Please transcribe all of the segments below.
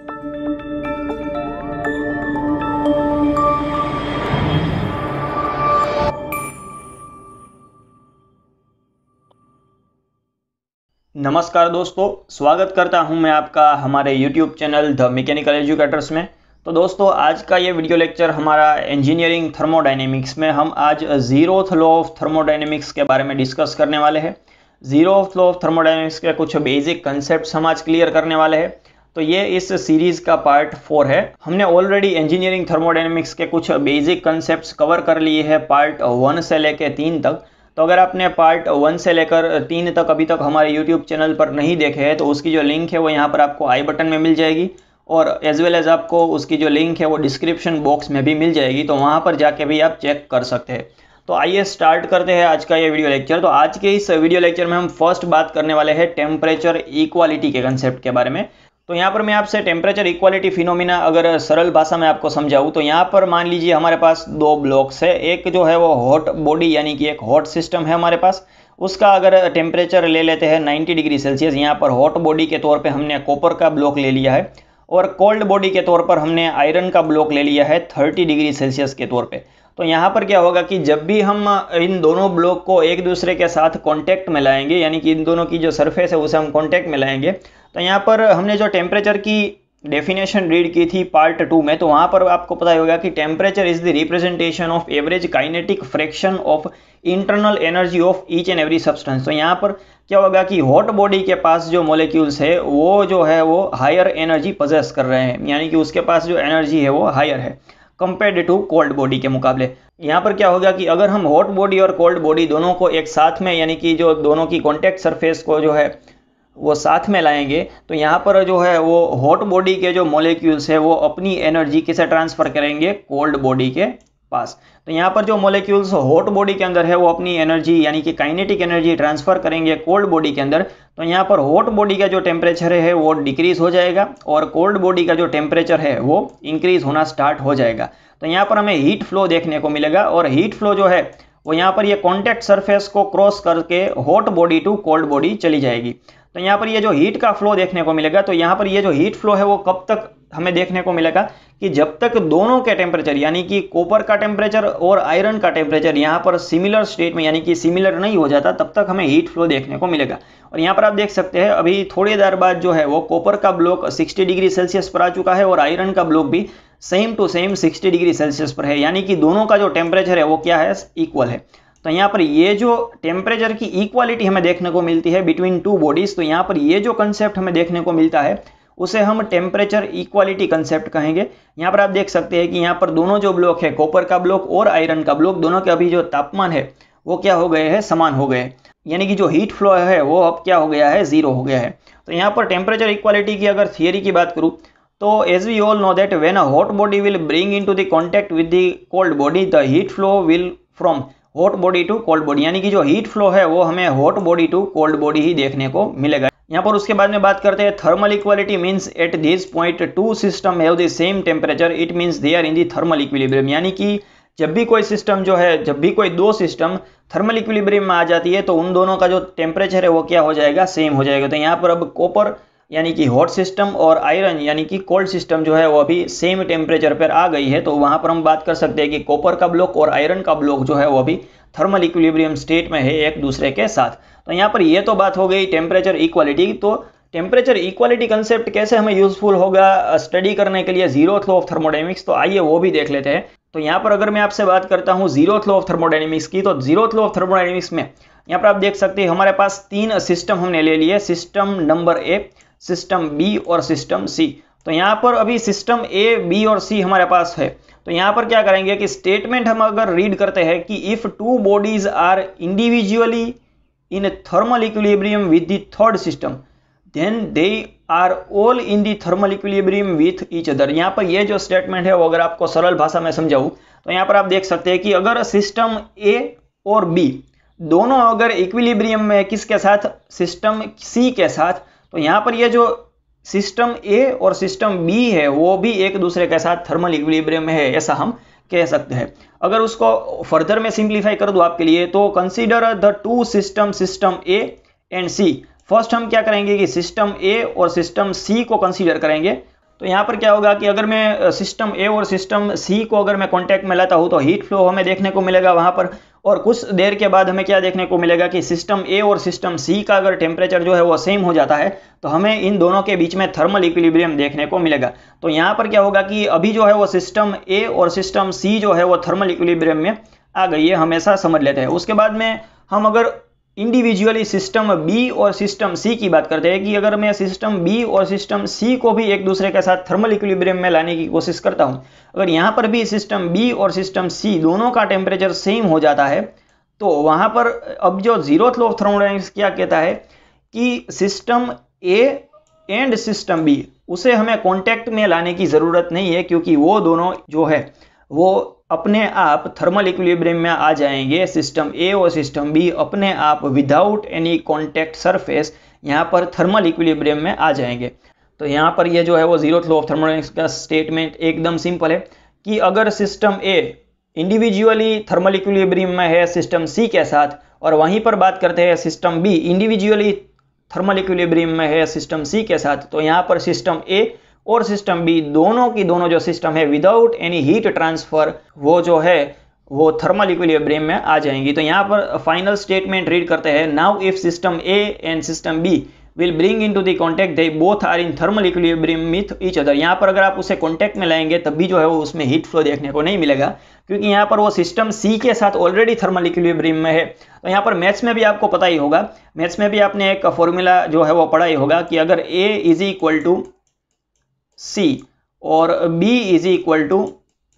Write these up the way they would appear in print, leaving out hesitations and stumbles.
नमस्कार दोस्तों, स्वागत करता हूं मैं आपका हमारे YouTube channel the mechanical educators में। तो दोस्तों, आज का ये वीडियो लेक्चर हमारा इंजीनियरिंग थर्मोडायनेमिक्स में हम आज जीरोथ लॉ ऑफ थर्मोडायनेमिक्स के बारे में डिस्कस करने वाले हैं। जीरोथ लॉ ऑफ थर्मोडायनेमिक्स के कुछ बेसिक कंसेप्ट हम आज क्लियर करने वाले हैं। तो ये इस सीरीज का पार्ट 4 है। हमने ऑलरेडी इंजीनियरिंग थर्मोडायनेमिक्स के कुछ बेसिक कंसेप्ट कवर कर लिए हैं पार्ट 1 से लेकर 3 तक। तो अगर आपने पार्ट 1 से लेकर 3 तक अभी तक हमारे यूट्यूब चैनल पर नहीं देखे हैं तो उसकी जो लिंक है वो यहाँ पर आपको आई बटन में मिल जाएगी, और एज वेल एज आपको उसकी जो लिंक है वो डिस्क्रिप्शन बॉक्स में भी मिल जाएगी, तो वहाँ पर जाके भी आप चेक कर सकते हैं। तो आइए स्टार्ट करते हैं आज का ये वीडियो लेक्चर। तो आज के इस वीडियो लेक्चर में हम फर्स्ट बात करने वाले हैं टेम्परेचर इक्वालिटी के कंसेप्ट के बारे में। तो यहाँ पर मैं आपसे टेम्परेचर इक्वालिटी फिनोमिना अगर सरल भाषा में आपको समझाऊँ तो यहाँ पर मान लीजिए हमारे पास दो ब्लॉक्स है। एक जो है वो हॉट बॉडी यानी कि एक हॉट सिस्टम है हमारे पास, उसका अगर टेम्परेचर ले लेते हैं 90 डिग्री सेल्सियस। यहाँ पर हॉट बॉडी के तौर पे हमने कॉपर का ब्लॉक ले लिया है, और कोल्ड बॉडी के तौर पर हमने आयरन का ब्लॉक ले लिया है 30 डिग्री सेल्सियस के तौर पे। तो यहाँ पर क्या होगा कि जब भी हम इन दोनों ब्लॉक को एक दूसरे के साथ कांटेक्ट में लाएंगे, यानी कि इन दोनों की जो सरफेस है उसे हम कांटेक्ट में लाएंगे, तो यहाँ पर हमने जो टेम्परेचर की डेफिनेशन रीड की थी पार्ट 2 में, तो वहाँ पर आपको पता होगा कि temperature is the representation of average kinetic fraction of internal energy of each and every substance. तो यहाँ पर क्या होगा कि हॉट बॉडी के पास जो मॉलिक्यूल्स है वो जो है वो हायर एनर्जी पजेस कर रहे हैं, यानी कि उसके पास जो एनर्जी है वो हायर है कंपेयर्ड टू कोल्ड बॉडी के मुकाबले। यहाँ पर क्या होगा कि अगर हम हॉट बॉडी और कोल्ड बॉडी दोनों को एक साथ में, यानी कि जो दोनों की कॉन्टैक्ट सरफेस को जो है वो साथ में लाएंगे, तो यहाँ पर जो है वो हॉट बॉडी के जो मॉलिक्यूल्स है वो अपनी एनर्जी किसे ट्रांसफर करेंगे, कोल्ड बॉडी के पास। तो यहाँ पर जो मॉलिक्यूल्स हॉट बॉडी के अंदर है वो अपनी एनर्जी यानी कि काइनेटिक एनर्जी ट्रांसफर करेंगे कोल्ड बॉडी के अंदर। तो यहाँ पर हॉट बॉडी का जो टेम्परेचर है वो डिक्रीज हो जाएगा, और कोल्ड बॉडी का जो टेम्परेचर है वो इंक्रीज होना स्टार्ट हो जाएगा। तो यहाँ पर हमें हीट फ्लो देखने को मिलेगा, और हीट फ्लो जो है वो यहाँ पर ये कॉन्टैक्ट सरफेस को क्रॉस करके hot body to cold body चली जाएगी। तो यहाँ पर ये जो हीट का फ्लो देखने को मिलेगा, तो यहाँ पर ये जो हीट फ्लो है वो कब तक हमें देखने को मिलेगा कि जब तक दोनों के टेम्परेचर यानी कि कॉपर का टेम्परेचर और आयरन का टेम्परेचर यहाँ पर सिमिलर स्टेट में यानी कि सिमिलर नहीं हो जाता, तब तक हमें हीट फ्लो देखने को मिलेगा। और यहाँ पर आप देख सकते हैं अभी थोड़ी देर बाद जो है वो कॉपर का ब्लॉक 60 डिग्री सेल्सियस पर आ चुका है, और आयरन का ब्लॉक भी same to same 60 degree Celsius पर है, यानी कि दोनों का जो टेम्परेचर है वो क्या है, इक्वल है। तो यहाँ पर ये जो टेम्परेचर की इक्वालिटी हमें देखने को मिलती है बिटवीन टू बॉडीज, तो यहाँ पर ये जो कंसेप्ट हमें देखने को मिलता है उसे हम टेम्परेचर इक्वालिटी कंसेप्ट कहेंगे। यहाँ पर आप देख सकते हैं कि यहाँ पर दोनों जो ब्लॉक है, कॉपर का ब्लॉक और आयरन का ब्लॉक, दोनों के अभी जो तापमान है वो क्या हो गए हैं, समान हो गए, यानी कि जो हीट फ्लो है वो अब क्या हो गया है, जीरो हो गया है। तो यहाँ पर टेम्परेचर इक्वालिटी की अगर थियरी की बात करूँ तो as we all know that when a hot body will bring into the contact with the cold body, the heat flow will from hot body to cold body, यानी कि जो heat flow है वो हमें hot body to cold body ही देखने को मिलेगा। यहाँ पर उसके बाद में बात करते हैं thermal equality means at this point two system have the same temperature, it means they are in the thermal equilibrium, यानी कि जब भी कोई सिस्टम जो है, जब भी कोई दो सिस्टम थर्मल इक्विलिब्रियम में आ जाती है तो उन दोनों का जो टेम्परेचर है वो क्या हो जाएगा, सेम हो जाएगा। तो यहाँ पर अब कॉपर यानी कि हॉट सिस्टम और आयरन यानी कि कोल्ड सिस्टम जो है वो अभी सेम टेम्परेचर पर आ गई है, तो वहाँ पर हम बात कर सकते हैं कि कॉपर का ब्लॉक और आयरन का ब्लॉक जो है वो अभी थर्मल इक्विलिब्रियम स्टेट में है एक दूसरे के साथ। तो यहाँ पर ये तो बात हो गई टेम्परेचर इक्वालिटी। तो टेम्परेचर इक्वालिटी कंसेप्ट कैसे हमें यूजफुल होगा स्टडी करने के लिए जीरोथ लॉ ऑफ थर्मोडायनेमिक्स, तो आइए वो भी देख लेते हैं। तो यहाँ पर अगर मैं आपसे बात करता हूँ जीरोथ लॉ ऑफ थर्मोडायनेमिक्स की, तो जीरोथ लॉ ऑफ थर्मोडायनेमिक्स में यहाँ पर आप देख सकते हैं हमारे पास 3 सिस्टम हमने ले लिए, system number A, system B और सिस्टम सी। तो यहाँ पर अभी सिस्टम ए, बी और सी हमारे पास है। तो यहाँ पर क्या करेंगे कि स्टेटमेंट हम अगर रीड करते हैं कि if two bodies are individually in thermal equilibrium with the third system then they are all in the thermal equilibrium with each other. यहाँ पर ये जो स्टेटमेंट है वो अगर आपको सरल भाषा में समझाऊँ तो यहाँ पर आप देख सकते हैं कि अगर सिस्टम ए और बी दोनों अगर इक्विलिब्रियम में किसके साथ, सिस्टम सी के साथ, तो यहाँ पर ये जो सिस्टम ए और सिस्टम बी है वो भी एक दूसरे के साथ थर्मल इक्विलिब्रियम में है, ऐसा हम कह सकते हैं। अगर उसको फर्दर में सिंप्लीफाई कर दूं आपके लिए तो consider the two system, system A and C. First हम क्या करेंगे कि सिस्टम ए और सिस्टम सी को कंसीडर करेंगे। तो यहाँ पर क्या होगा कि अगर मैं सिस्टम ए और सिस्टम सी को अगर मैं कॉन्टैक्ट में लाता हूँ तो हीट फ्लो हमें देखने को मिलेगा वहाँ पर, और कुछ देर के बाद हमें क्या देखने को मिलेगा कि सिस्टम ए और सिस्टम सी का अगर टेम्परेचर जो है वो सेम हो जाता है तो हमें इन दोनों के बीच में थर्मल इक्विलिब्रियम देखने को मिलेगा। तो यहाँ पर क्या होगा कि अभी जो है वो सिस्टम ए और सिस्टम सी जो है वो थर्मल इक्विलिब्रियम में आ गई है, हमेशा समझ लेते हैं। उसके बाद में हम अगर इंडिविजुअली सिस्टम बी और सिस्टम सी की बात करते हैं कि अगर मैं सिस्टम बी और सिस्टम सी को भी एक दूसरे के साथ थर्मल इक्विलिब्रियम में लाने की कोशिश करता हूं, अगर यहाँ पर भी सिस्टम बी और सिस्टम सी दोनों का टेम्परेचर सेम हो जाता है तो वहां पर अब जो जीरोथ लॉ ऑफ थर्मोडायनेमिक्स क्या कहता है कि system A and system B उसे हमें कॉन्टैक्ट में लाने की जरूरत नहीं है, क्योंकि वो दोनों जो है वो अपने आप थर्मल इक्विलिब्रियम में आ जाएंगे। सिस्टम ए और सिस्टम बी अपने आप विदाउट एनी कॉन्टैक्ट सरफेस यहाँ पर थर्मल इक्विलिब्रियम में आ जाएंगे। तो यहाँ पर ये जो है वो जीरोथ लॉ ऑफ थर्मोडायनेमिक्स का स्टेटमेंट एकदम सिंपल है कि अगर सिस्टम ए इंडिविजुअली थर्मल इक्विलिब्रियम में है सिस्टम सी के साथ, और वहीं पर बात करते हैं system B individually thermal equilibrium में है सिस्टम सी के साथ, तो यहाँ पर सिस्टम ए और सिस्टम बी दोनों की दोनों जो सिस्टम है विदाउट एनी हीट ट्रांसफर वो जो है वो थर्मल इक्विलिब्रियम में आ जाएंगी। तो यहाँ पर फाइनल स्टेटमेंट रीड करते हैं, now if system A and system B will bring into the contact they both are in thermal equilibrium with each other. यहाँ पर अगर आप उसे कॉन्टैक्ट में लाएंगे तब भी जो है वो उसमें हीट फ्लो देखने को नहीं मिलेगा, क्योंकि यहाँ पर वो सिस्टम सी के साथ ऑलरेडी थर्मल इक्विलिब्रियम में है। तो यहाँ पर मैथ्स में भी आपको पता ही होगा, मैथ्स में भी आपने एक फॉर्मूला जो है वो पढ़ा ही होगा कि अगर A is equal to C और b is equal to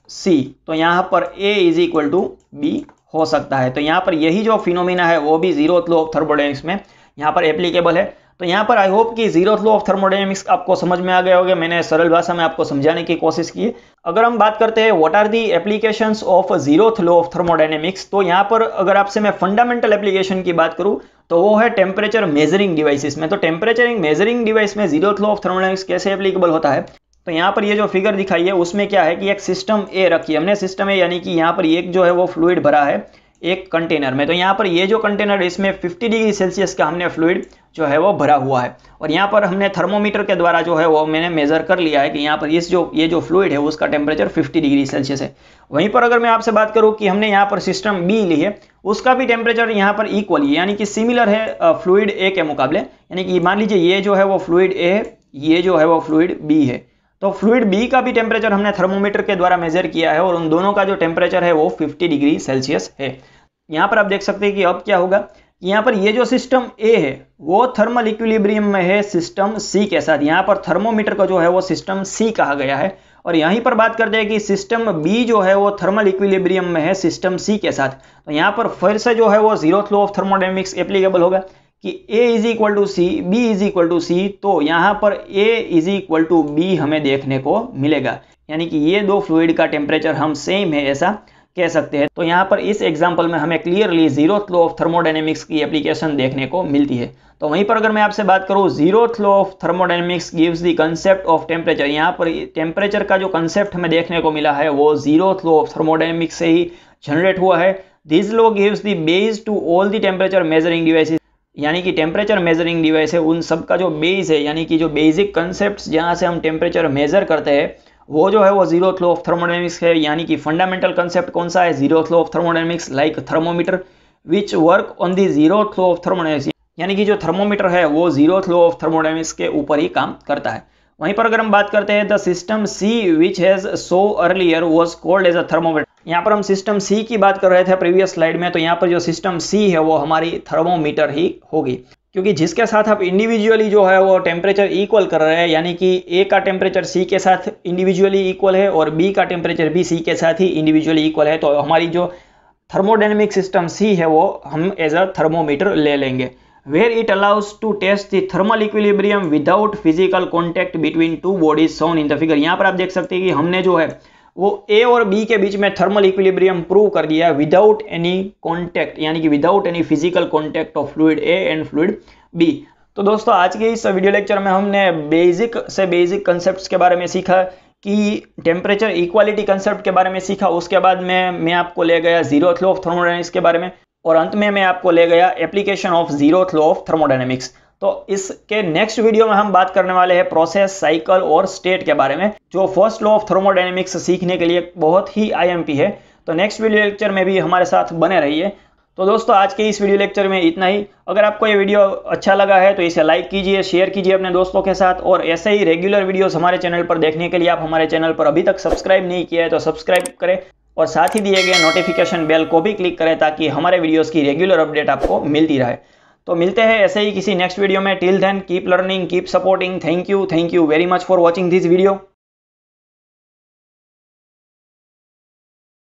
C तो यहाँ पर a is equal to b हो सकता है। तो यहाँ पर यही जो फिनोमिना है वो भी जीरोथ लॉ ऑफ थर्मोडायनेमिक्स में यहाँ पर एप्लीकेबल है। तो यहाँ पर आई होप कि जीरोथ लॉ ऑफ थर्मोडायनेमिक्स आपको समझ में आ गए होंगे, मैंने सरल भाषा में आपको समझाने की कोशिश की। अगर हम बात करते हैं what are the applications of zeroth law of thermodynamics, तो यहाँ पर अगर आपसे मैं फंडामेंटल एप्लीकेशन की बात करूँ तो वो है टेम्परेचर मेजरिंग डिवाइसेस में। तो टेम्परेचर मेजरिंग डिवाइस में जीरोथ लॉ ऑफ थर्मोडायनेमिक्स कैसे एप्लीकेबल होता है, तो यहाँ पर ये जो फिगर दिखाई है उसमें क्या है कि एक सिस्टम ए रखी है हमने, सिस्टम ए यानी कि यहाँ पर एक जो है वो फ्लूइड भरा है एक कंटेनर में। तो यहाँ पर ये जो कंटेनर है इसमें 50 डिग्री सेल्सियस का हमने फ्लूइड जो है वो भरा हुआ है, और यहाँ पर हमने थर्मोमीटर के द्वारा जो है वो मैंने मेजर कर लिया है कि यहाँ पर ये जो फ्लूइड है उसका टेम्परेचर 50 डिग्री सेल्सियस है। वहीं पर अगर मैं आपसे बात करूँ कि हमने यहाँ पर सिस्टम बी ली है, उसका भी टेम्परेचर यहाँ पर इक्वल है, यानी कि सिमिलर है फ्लूइड ए के मुकाबले। यानी कि मान लीजिए ये जो है वो फ्लूइड ए है, ये जो है वो फ्लूइड बी है, तो फ्लूइड बी का भी टेम्परेचर हमने थर्मोमीटर के द्वारा मेजर किया है और उन दोनों का जो टेम्परेचर है वो 50 डिग्री सेल्सियस है। यहाँ पर आप देख सकते हैं कि अब क्या होगा, यहाँ पर ये जो सिस्टम ए है वो थर्मल इक्विलिब्रियम में है सिस्टम सी के साथ। यहाँ पर थर्मोमीटर का जो है वो सिस्टम सी कहा गया है, और यहीं पर बात करते हैं कि सिस्टम बी जो है वो थर्मल इक्विलिब्रियम में है सिस्टम सी के साथ। तो यहाँ पर फिर से जो है वो zeroth law of thermodynamics applicable होगा कि A is equal to C, B is equal to C, तो यहाँ पर A is equal to B हमें देखने को मिलेगा, यानी कि ये दो फ्लूइड का टेम्परेचर हम सेम है ऐसा कह सकते हैं। तो यहाँ पर इस एग्जांपल में हमें clearly zeroth law of thermodynamics की एप्लीकेशन देखने को मिलती है। तो वहीं पर अगर मैं आपसे बात करूँ zeroth law of thermodynamics gives the concept of temperature, यहाँ पर टेम्परेचर का जो कंसेप्ट हमें देखने को मिला है वो जीरोथ लॉ ऑफ थर्मोडायनेमिक्स से ही जनरेट हुआ है। This law gives the base to all the temperature measuring devices, यानी कि टेम्परेचर मेजरिंग डिवाइस है उन सब का जो बेस है, यानी कि जो बेसिक कंसेप्ट जहाँ से हम टेम्परेचर मेजर करते हैं वो जो है वो जीरोथ लॉ ऑफ थर्मोडायनेमिक्स है। यानी कि फंडामेंटल कंसेप्ट कौन सा है, zeroth law of thermodynamics, like thermometer which work on the zeroth law of thermodynamics, यानी कि जो थर्मोमीटर है वो जीरोथ लॉ ऑफ थर्मोडायनेमिक्स के ऊपर ही काम करता है। वहीं पर अगर हम बात करते हैं the system C which has so earlier was called as a thermometer, यहाँ पर हम सिस्टम सी की बात कर रहे थे प्रीवियस स्लाइड में, तो यहाँ पर जो सिस्टम सी है वो हमारी थर्मोमीटर ही होगी, क्योंकि जिसके साथ आप इंडिविजुअली जो है वो टेम्परेचर इक्वल कर रहे हैं, यानी कि ए का टेम्परेचर सी के साथ इंडिविजुअली इक्वल है और बी का टेम्परेचर भी सी के साथ ही इंडिविजुअली इक्वल है, तो हमारी जो थर्मोडायनेमिक सिस्टम सी है वो हम एज अ थर्मोमीटर ले लेंगे। where it allows to test the thermal equilibrium without physical contact between two bodies shown in the figure। यहाँ पर आप देख सकते हैं कि हमने जो है वो A और B के बीच में थर्मल इक्विलिब्रियम प्रूव कर दिया विदाउट एनी कॉन्टैक्ट, यानी कि without any physical contact of fluid A and fluid B। तो दोस्तों आज के इस वीडियो लेक्चर में हमने बेसिक से बेसिक कंसेप्ट्स के बारे में सीखा कि टेम्परेचर इक्वालिटी कंसेप्ट के बारे में सीखा, उसके बाद मैं आपको ले गया जीरोथ लॉ ऑफ थर्मोडायनेमिक्स के बारे में, और अंत में मैं आपको ले गया application of zeroth law of thermodynamics. तो इसके नेक्स्ट वीडियो में हम बात करने वाले हैं प्रोसेस, साइकिल और स्टेट के बारे में, जो फर्स्ट लॉ ऑफ थर्मोडायनेमिक्स सीखने के लिए बहुत ही आईएमपी है। तो नेक्स्ट वीडियो लेक्चर में भी हमारे साथ बने रहिए। तो दोस्तों आज के इस वीडियो लेक्चर में इतना ही। अगर आपको ये वीडियो अच्छा लगा है तो इसे लाइक कीजिए, शेयर कीजिए अपने दोस्तों के साथ, और ऐसे ही रेगुलर वीडियोस हमारे चैनल पर देखने के लिए आप हमारे चैनल पर अभी तक सब्सक्राइब नहीं किया है तो सब्सक्राइब करें और साथ ही दिए गए नोटिफिकेशन बेल को भी क्लिक करें ताकि हमारे वीडियोस की रेगुलर अपडेट आपको मिलती रहे। तो मिलते हैं ऐसे ही किसी नेक्स्ट वीडियो में। Till then keep learning, keep supporting. Thank you very much for watching this video.